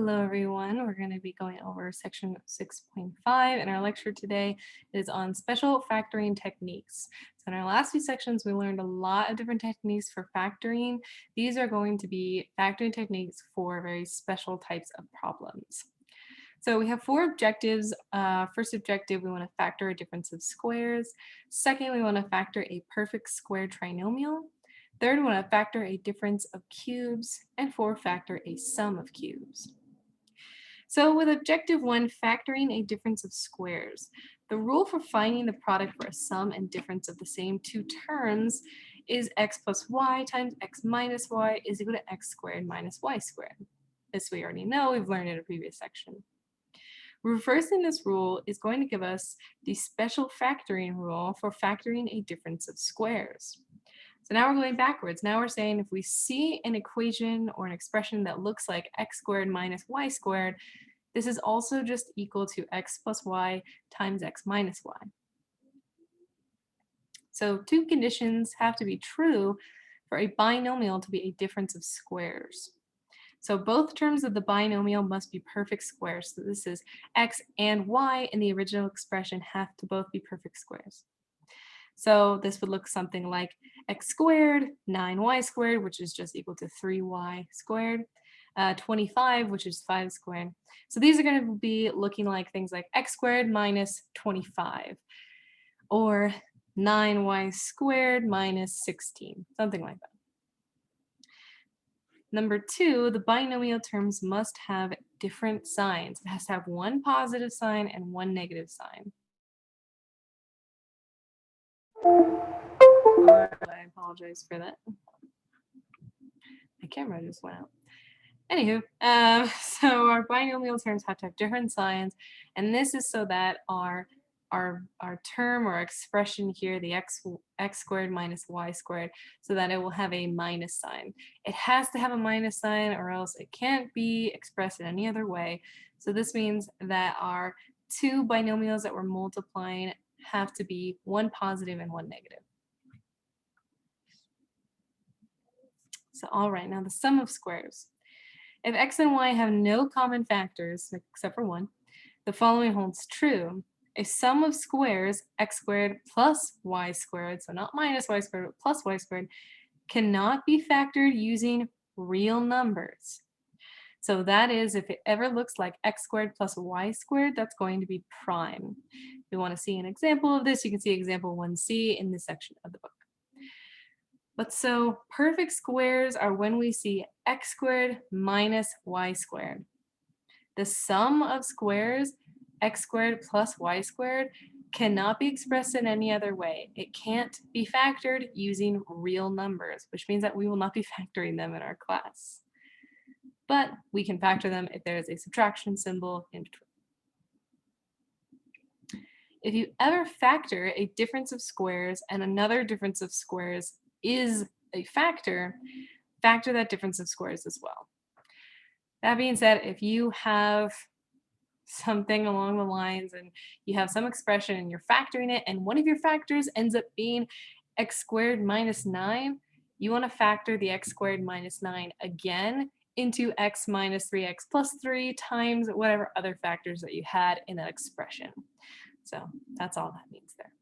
Hello everyone, we're going to be going over section 6.5 and our lecture today is on special factoring techniques. So in our last few sections we learned a lot of different techniques for factoring. These are going to be factoring techniques for very special types of problems. So we have four objectives. First objective, we want to factor a difference of squares. Second, we want to factor a perfect square trinomial. Third, we want to factor a difference of cubes. And fourth, factor a sum of cubes. So with objective 1, factoring a difference of squares, the rule for finding the product for a sum and difference of the same two terms is x plus y times x minus y is equal to x squared minus y squared. This we already know, we've learned in a previous section. Reversing this rule is going to give us the special factoring rule for factoring a difference of squares. So now we're going backwards. Now we're saying if we see an equation or an expression that looks like x squared minus y squared, this is also just equal to x plus y times x minus y. So two conditions have to be true for a binomial to be a difference of squares. So both terms of the binomial must be perfect squares. So this is x and y in the original expression have to both be perfect squares. So this would look something like x squared, 9y squared, which is just equal to 3y squared, 25, which is 5 squared. So these are going to be looking like things like x squared minus 25, or 9y squared minus 16, something like that. Number 2, the binomial terms must have different signs. It has to have one positive sign and one negative sign. I apologize for that. My camera just went out. Anywho, so our binomial terms have to have different signs, and this is so that our term or expression here, the x squared minus y squared, so that it will have a minus sign. It has to have a minus sign or else it can't be expressed in any other way. So this means that our two binomials that we're multiplying have to be one positive and one negative. So all right, now the sum of squares. If x and y have no common factors, except for 1, the following holds true. A sum of squares, x squared plus y squared, so not minus y squared, but plus y squared, cannot be factored using real numbers. So that is, if it ever looks like x squared plus y squared, that's going to be prime. If you want to see an example of this, you can see example 1c in this section of the book. But so perfect squares are when we see x squared minus y squared. The sum of squares, x squared plus y squared, cannot be expressed in any other way. It can't be factored using real numbers, which means that we will not be factoring them in our class. But we can factor them if there is a subtraction symbol in between. If you ever factor a difference of squares and another difference of squares is a factor, factor that difference of squares as well. That being said, if you have something along the lines and you have some expression and you're factoring it and one of your factors ends up being x squared minus 9, you want to factor the x squared minus 9 again into x minus 3x plus 3 times whatever other factors that you had in that expression. So that's all that means there.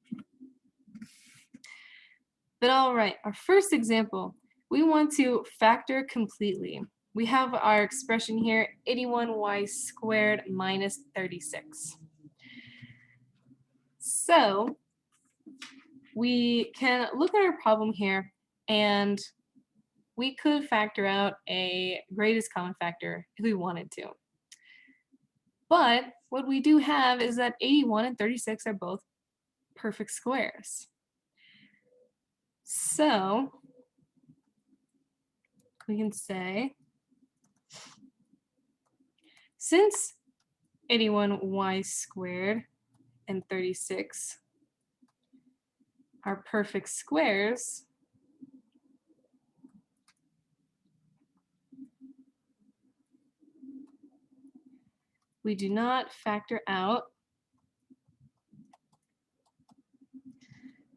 But all right, our first example, we want to factor completely. We have our expression here, 81y squared minus 36. So we can look at our problem here and we could factor out a greatest common factor if we wanted to. But what we do have is that 81 and 36 are both perfect squares. So we can say, since 81y squared and 36 are perfect squares, we do not factor out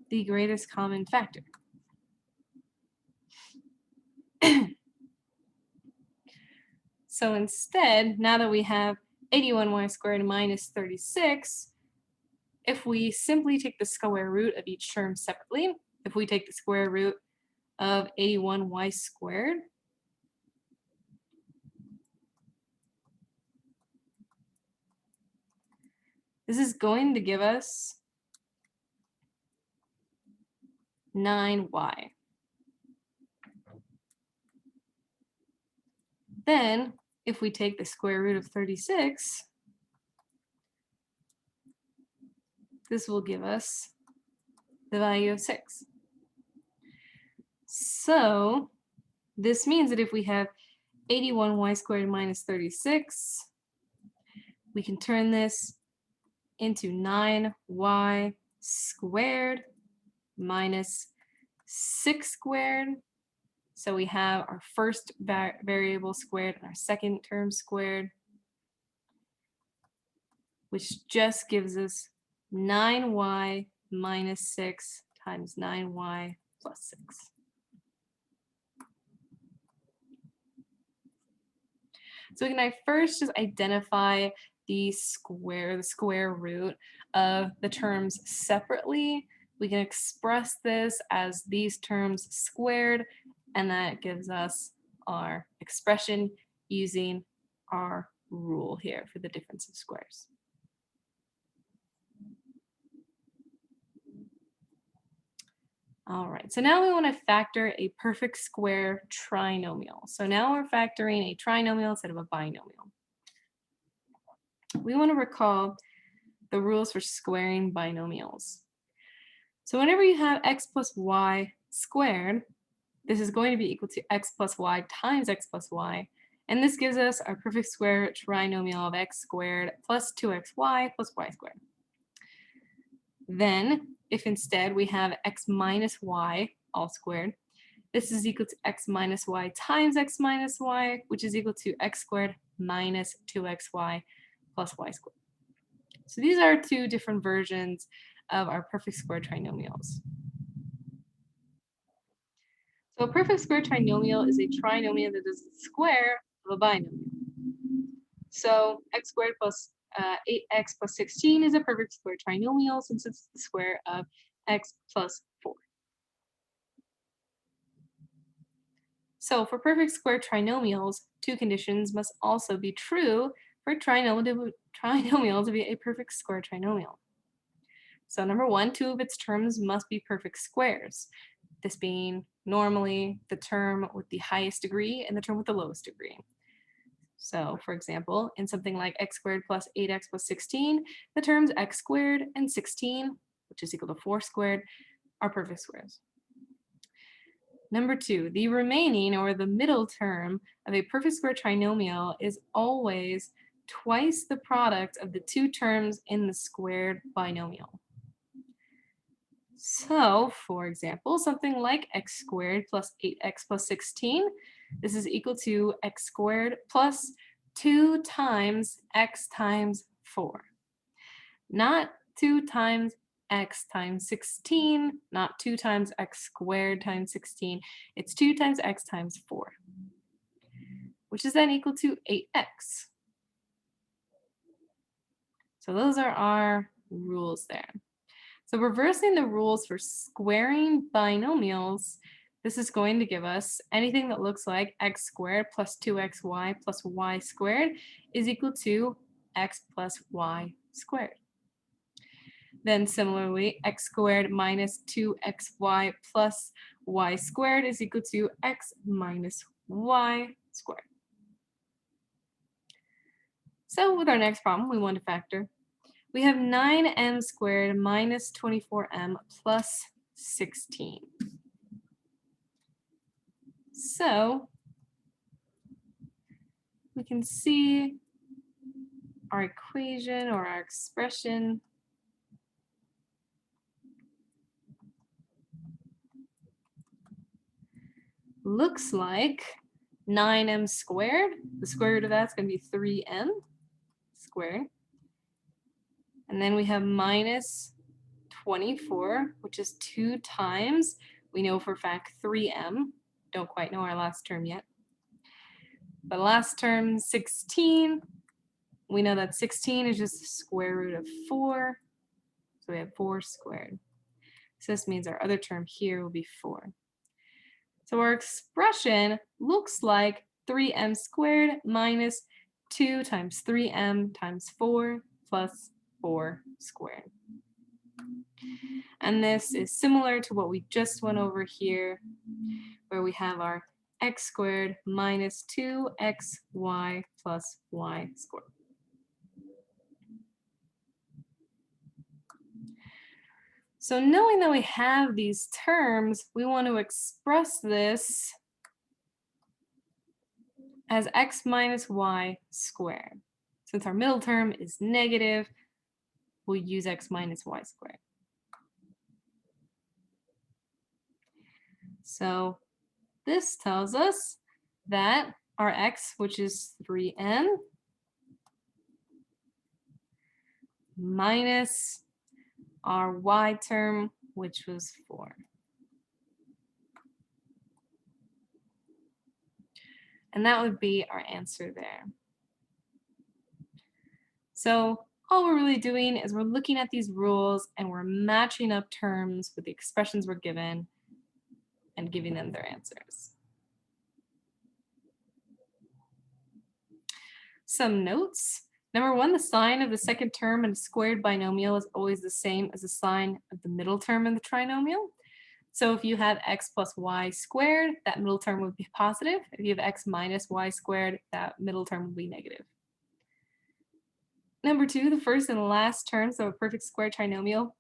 the greatest common factor. So instead, now that we have 81y squared minus 36, if we simply take the square root of each term separately, if we take the square root of 81y squared, this is going to give us 9y. Then, if we take the square root of 36, this will give us the value of 6. So this means that if we have 81y squared minus 36, we can turn this into 9y squared minus 6 squared. So we have our first variable squared and our second term squared, which just gives us 9y minus 6 times 9y plus 6. So we can first just identify the square root of the terms separately. We can express this as these terms squared, and that gives us our expression using our rule here for the difference of squares. All right, so now we want to factor a perfect square trinomial. So now we're factoring a trinomial instead of a binomial. We want to recall the rules for squaring binomials. So whenever you have x plus y squared, this is going to be equal to x plus y times x plus y. And this gives us our perfect square trinomial of x squared plus 2xy plus y squared. Then, if instead we have x minus y all squared, this is equal to x minus y times x minus y, which is equal to x squared minus 2xy plus y squared. So these are two different versions of our perfect square trinomials. So a perfect square trinomial is a trinomial that is the square of a binomial. So x squared plus 8x plus 16 is a perfect square trinomial since it's the square of x plus 4. So for perfect square trinomials, two conditions must also be true for a trinomial to be a perfect square trinomial. So number one, two of its terms must be perfect squares, this being normally the term with the highest degree and the term with the lowest degree. So for example, in something like x squared plus 8x plus 16, the terms x squared and 16, which is equal to 4 squared, are perfect squares. Number two, the remaining or the middle term of a perfect square trinomial is always twice the product of the two terms in the squared binomial. So, for example, something like x squared plus 8x plus 16, this is equal to x squared plus 2 times x times 4. Not 2 times x times 16, not 2 times x squared times 16. It's 2 times x times 4, which is then equal to 8x. So those are our rules there. So reversing the rules for squaring binomials, this is going to give us anything that looks like x squared plus 2xy plus y squared is equal to x plus y squared. Then similarly, x squared minus 2xy plus y squared is equal to x minus y squared. So with our next problem, we want to factor. We have 9m squared minus 24m plus 16. So we can see our equation or our expression. Looks like 9m squared. The square root of that's going to be 3m squared. And then we have minus 24, which is 2 times, we know for a fact 3m. Don't quite know our last term yet. The last term, 16, we know that 16 is just the square root of 4. So we have 4 squared. So this means our other term here will be 4. So our expression looks like 3m squared minus 2 times 3m times 4 plus 4 squared. And this is similar to what we just went over here, where we have our x squared minus 2xy plus y squared. So knowing that we have these terms, we want to express this as x minus y squared. Since our middle term is negative, we'll use x minus y squared. So this tells us that our x, which is 3n, minus our y term, which was 4. And that would be our answer there. So all we're really doing is we're looking at these rules and we're matching up terms with the expressions we're given and giving them their answers. Some notes. Number 1, the sign of the second term in a squared binomial is always the same as the sign of the middle term in the trinomial. So if you have x plus y squared, that middle term would be positive. If you have x minus y squared, that middle term would be negative. Number 2, the first and last terms of a perfect square trinomial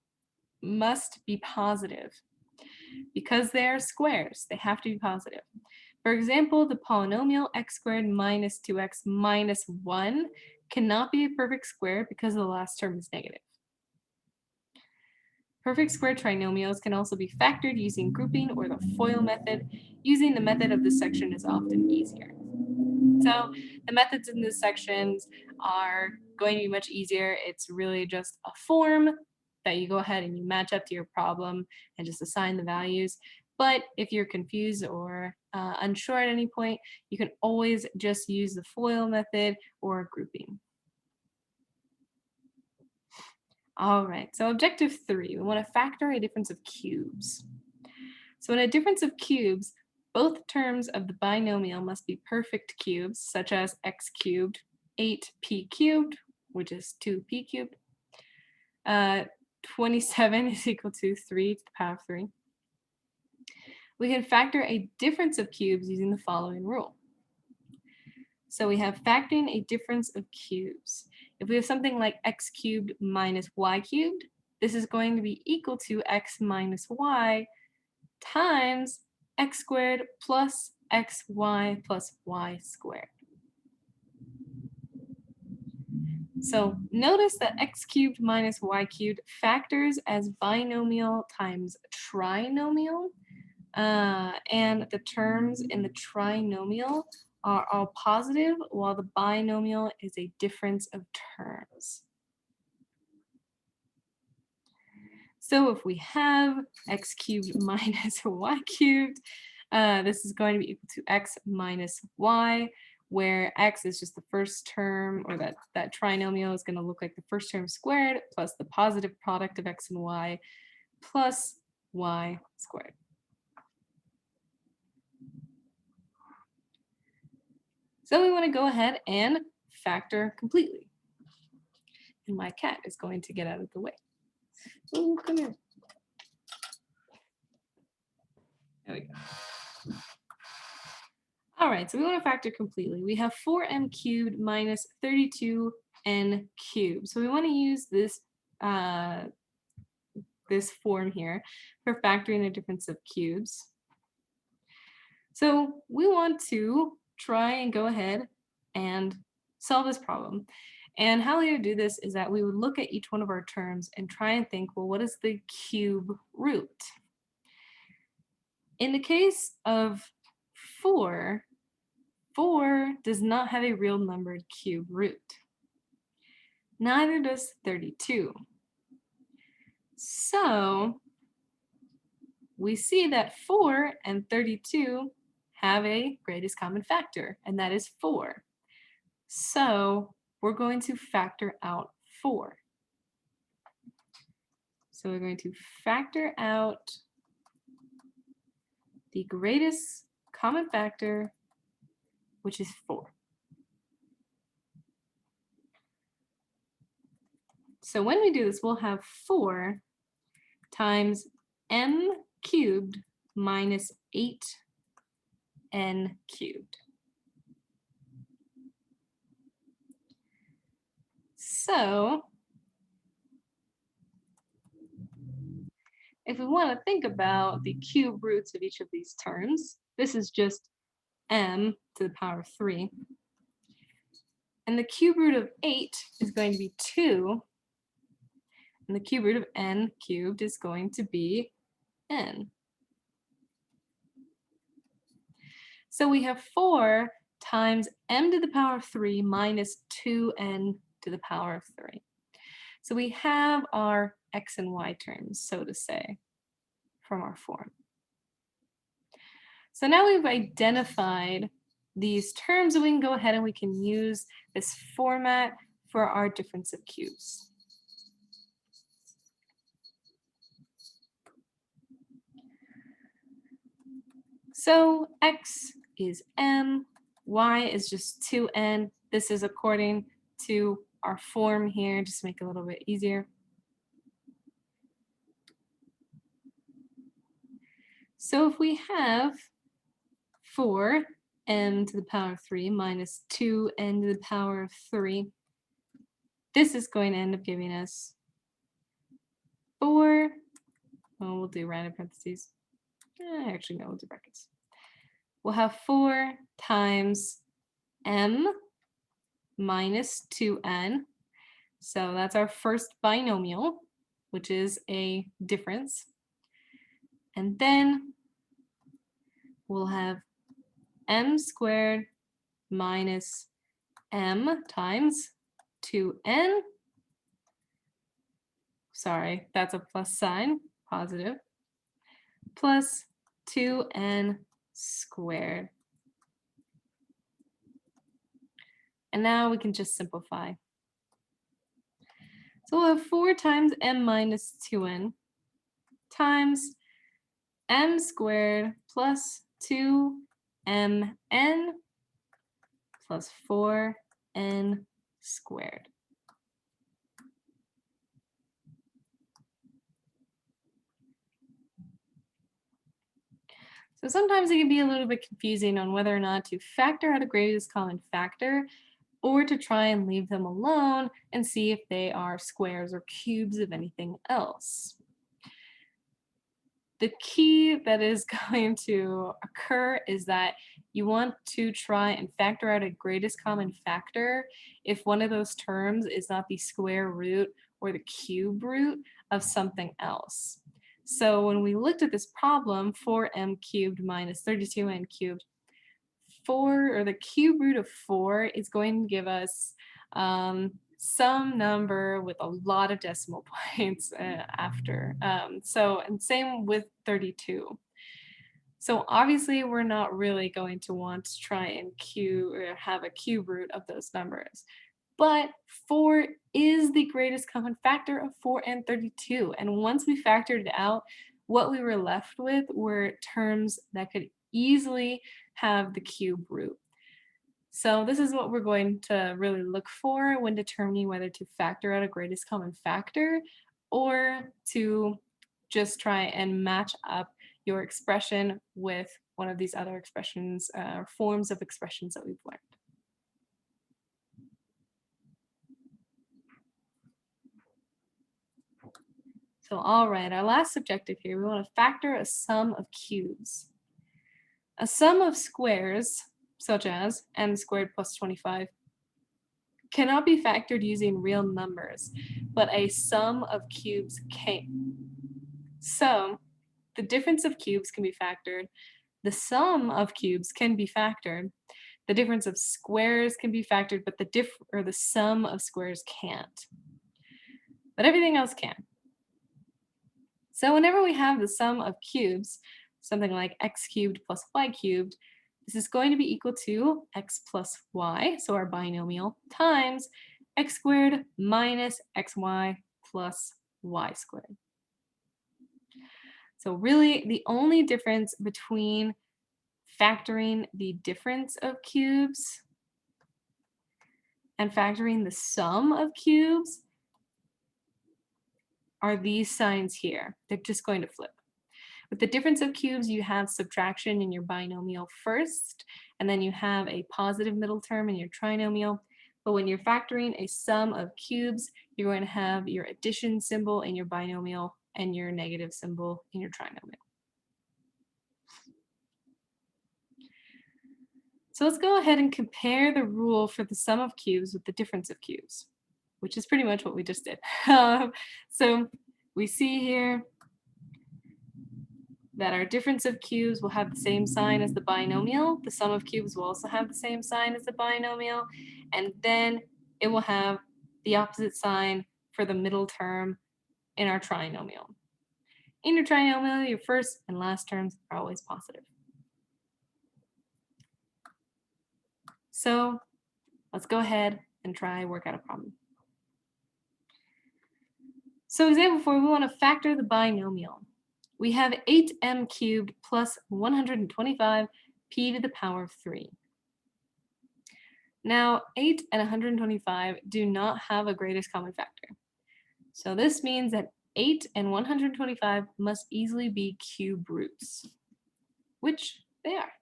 must be positive. Because they are squares, they have to be positive. For example, the polynomial x squared minus 2x minus 1 cannot be a perfect square because the last term is negative. Perfect square trinomials can also be factored using grouping or the FOIL method. Using the method of this section is often easier. So the methods in this sections are going to be much easier. It's really just a form that you go ahead and you match up to your problem and just assign the values. But if you're confused or unsure at any point, you can always just use the FOIL method or grouping. All right, so objective 3, we want to factor a difference of cubes. So in a difference of cubes, both terms of the binomial must be perfect cubes, such as x cubed, 8p cubed, which is 2p cubed. 27 is equal to 3 to the power of 3. We can factor a difference of cubes using the following rule. So we have factoring a difference of cubes. If we have something like x cubed minus y cubed, this is going to be equal to x minus y times x squared plus xy plus y squared. So notice that x cubed minus y cubed factors as binomial times trinomial, and the terms in the trinomial are all positive, while the binomial is a difference of terms. So if we have x cubed minus y cubed, this is going to be equal to x minus y, where x is just the first term, or that trinomial is going to look like the first term squared plus the positive product of x and y plus y squared. So we want to go ahead and factor completely. And my cat is going to get out of the way. Oh, come here. There we go. All right, so we want to factor completely. We have 4m cubed minus 32n cubed. So we want to use this, this form here for factoring the difference of cubes. So we want to try and go ahead and solve this problem. And how we would do this is that we would look at each one of our terms and try and think, well, what is the cube root? In the case of 4 does not have a real numbered cube root. Neither does 32. So we see that 4 and 32 have a greatest common factor, and that is 4. So we're going to factor out 4. So we're going to factor out the greatest common factor, which is 4. So when we do this, we'll have 4 times m cubed minus 8n cubed. So if we want to think about the cube roots of each of these terms, this is just m to the power of 3. And the cube root of 8 is going to be 2. And the cube root of n cubed is going to be n. So we have 4 times m to the power of 3 minus 2n to the power of 3. So we have our x and y terms, so to say, from our form. So now we've identified these terms, and we can go ahead and we can use this format for our difference of cubes. So x is m, y is just 2n. This is according to our form here, just to make it a little bit easier. So if we have 4m to the power of 3 minus 2n to the power of 3, this is going to end up giving us 4, well, we'll do random parentheses. Actually, no, we'll do brackets. We'll have 4 times m minus 2n. So that's our first binomial, which is a difference. And then we'll have m squared minus m times 2n. Sorry, that's a plus sign, positive, plus 2n squared. And now we can just simplify. So we'll have 4 times m minus 2n times m squared plus 2mn plus 4n squared. So sometimes it can be a little bit confusing on whether or not to factor out a greatest common factor or to try and leave them alone and see if they are squares or cubes of anything else. The key that is going to occur is that you want to try and factor out a greatest common factor if one of those terms is not the square root or the cube root of something else. So when we looked at this problem, 4m cubed minus 32n cubed, 4, or the cube root of 4 is going to give us some number with a lot of decimal points after. And same with 32. So obviously we're not really going to want to try and have a cube root of those numbers. But 4 is the greatest common factor of 4 and 32. And once we factored it out, what we were left with were terms that could easily have the cube root. So this is what we're going to really look for when determining whether to factor out a greatest common factor or to just try and match up your expression with one of these other expressions, forms of expressions that we've learned. So all right, our last objective here, we want to factor a sum of cubes. A sum of squares, such as m squared plus 25, cannot be factored using real numbers, but a sum of cubes can. So the difference of cubes can be factored, the sum of cubes can be factored, the difference of squares can be factored, but the sum of squares can't. But everything else can. So whenever we have the sum of cubes, something like x cubed plus y cubed, This is going to be equal to x plus y, so our binomial, times x squared minus xy plus y squared. So really, the only difference between factoring the difference of cubes and factoring the sum of cubes are these signs here. They're just going to flip. With the difference of cubes, you have subtraction in your binomial first, and then you have a positive middle term in your trinomial. But when you're factoring a sum of cubes, you're going to have your addition symbol in your binomial and your negative symbol in your trinomial. So let's go ahead and compare the rule for the sum of cubes with the difference of cubes, which is pretty much what we just did. So we see here that our difference of cubes will have the same sign as the binomial. The sum of cubes will also have the same sign as the binomial. And then it will have the opposite sign for the middle term in our trinomial. In your trinomial, your first and last terms are always positive. So let's go ahead and try work out a problem. So example 4, we want to factor the binomial. We have 8m cubed plus 125 p to the power of 3. Now, 8 and 125 do not have a greatest common factor. So this means that 8 and 125 must easily be cube roots, which they are.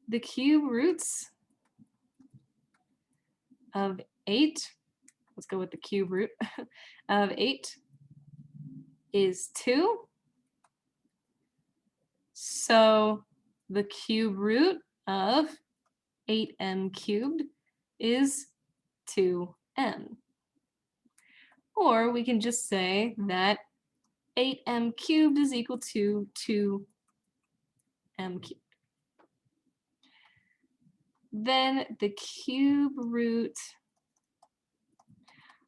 The cube roots of 8, let's go with the cube root of 8 is 2. So the cube root of 8m cubed is 2m. Or we can just say that 8m cubed is equal to 2m cubed. Then the cube root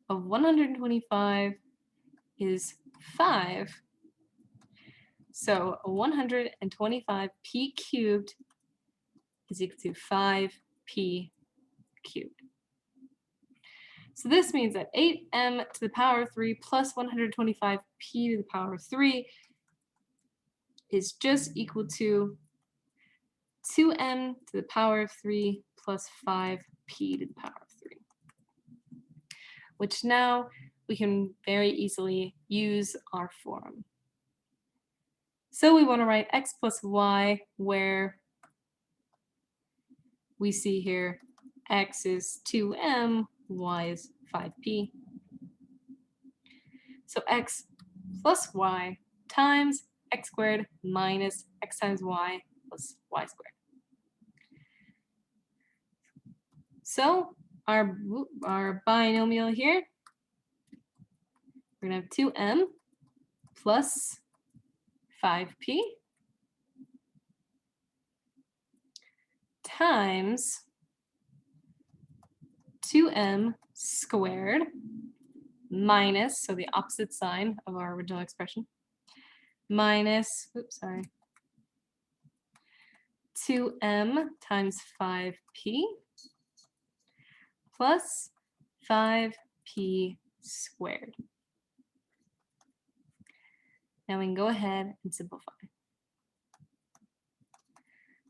of 125 is 5. So 125p cubed is equal to 5p cubed. So this means that 8m to the power of 3 plus 125p to the power of 3 is just equal to 2m to the power of 3 plus 5p to the power of 3, which now we can very easily use our form. So we want to write x plus y, where we see here x is 2m, y is 5p. So x plus y times x squared minus x times y plus y squared. So our binomial here, we're going to have 2m plus 5p times 2m squared minus, so the opposite sign of our original expression, minus, 2m times 5p plus 5p squared. Now we can go ahead and simplify.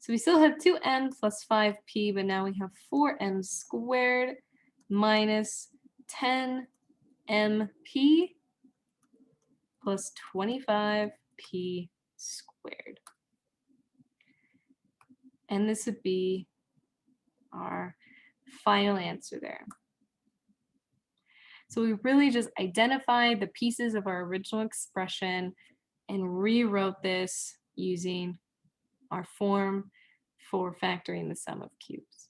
So we still have 2m plus 5p, but now we have 4m squared minus 10mp plus 25p squared. And this would be our final answer there. So we really just identified the pieces of our original expression and rewrote this using our form for factoring the sum of cubes.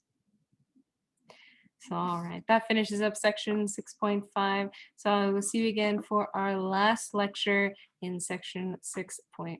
So all right, that finishes up section 6.5. So I will see you again for our last lecture in section 6.7.